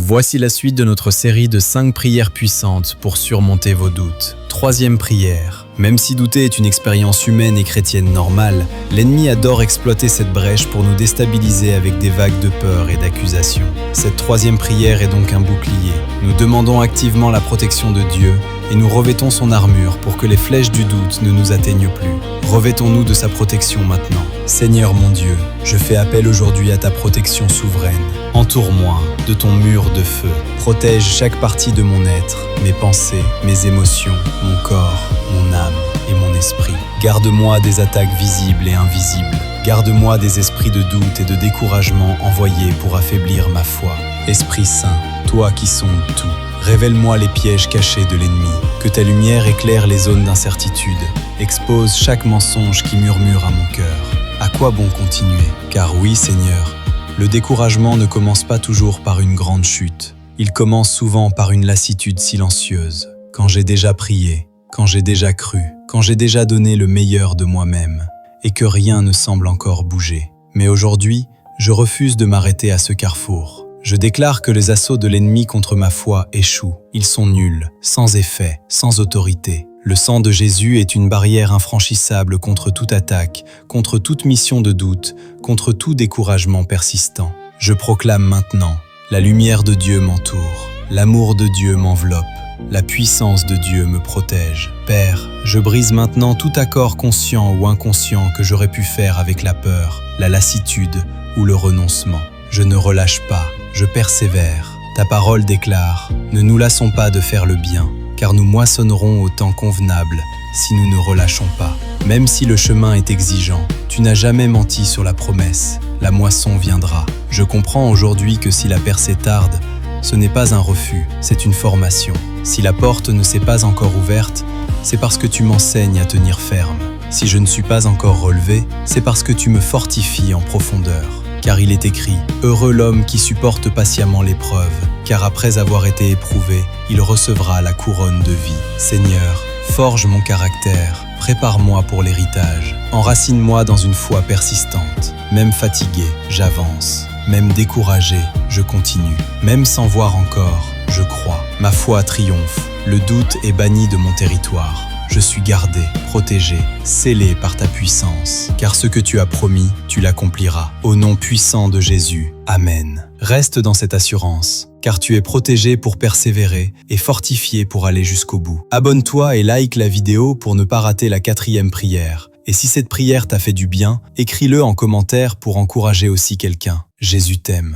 Voici la suite de notre série de 5 prières puissantes pour surmonter vos doutes. Troisième prière. Même si douter est une expérience humaine et chrétienne normale, l'ennemi adore exploiter cette brèche pour nous déstabiliser avec des vagues de peur et d'accusation. Cette troisième prière est donc un bouclier. Nous demandons activement la protection de Dieu et nous revêtons son armure pour que les flèches du doute ne nous atteignent plus. Revêtons-nous de sa protection maintenant. Seigneur mon Dieu, je fais appel aujourd'hui à ta protection souveraine. Entoure-moi de ton mur de feu. Protège chaque partie de mon être, mes pensées, mes émotions, mon corps, mon âme et mon esprit. Garde-moi des attaques visibles et invisibles. Garde-moi des esprits de doute et de découragement envoyés pour affaiblir ma foi. Esprit Saint, toi qui sondes tout, révèle-moi les pièges cachés de l'ennemi. Que ta lumière éclaire les zones d'incertitude. Expose chaque mensonge qui murmure à mon cœur. À quoi bon continuer? Car oui, Seigneur, le découragement ne commence pas toujours par une grande chute. Il commence souvent par une lassitude silencieuse. Quand j'ai déjà prié, quand j'ai déjà cru, quand j'ai déjà donné le meilleur de moi-même, et que rien ne semble encore bouger. Mais aujourd'hui, je refuse de m'arrêter à ce carrefour. Je déclare que les assauts de l'ennemi contre ma foi échouent. Ils sont nuls, sans effet, sans autorité. Le sang de Jésus est une barrière infranchissable contre toute attaque, contre toute mission de doute, contre tout découragement persistant. Je proclame maintenant, la lumière de Dieu m'entoure, l'amour de Dieu m'enveloppe, la puissance de Dieu me protège. Père, je brise maintenant tout accord conscient ou inconscient que j'aurais pu faire avec la peur, la lassitude ou le renoncement. Je ne relâche pas, je persévère. Ta parole déclare, ne nous lassons pas de faire le bien, car nous moissonnerons au temps convenable si nous ne relâchons pas. Même si le chemin est exigeant, tu n'as jamais menti sur la promesse, la moisson viendra. Je comprends aujourd'hui que si la percée tarde, ce n'est pas un refus, c'est une formation. Si la porte ne s'est pas encore ouverte, c'est parce que tu m'enseignes à tenir ferme. Si je ne suis pas encore relevé, c'est parce que tu me fortifies en profondeur. Car il est écrit, heureux l'homme qui supporte patiemment l'épreuve, car après avoir été éprouvé, il recevra la couronne de vie. Seigneur, forge mon caractère, prépare-moi pour l'héritage, enracine-moi dans une foi persistante. Même fatigué, j'avance, même découragé, je continue, même sans voir encore, je crois. Ma foi triomphe, le doute est banni de mon territoire. Je suis gardé, protégé, scellé par ta puissance. Car ce que tu as promis, tu l'accompliras. Au nom puissant de Jésus. Amen. Reste dans cette assurance, car tu es protégé pour persévérer et fortifié pour aller jusqu'au bout. Abonne-toi et like la vidéo pour ne pas rater la 4e prière. Et si cette prière t'a fait du bien, écris-le en commentaire pour encourager aussi quelqu'un. Jésus t'aime.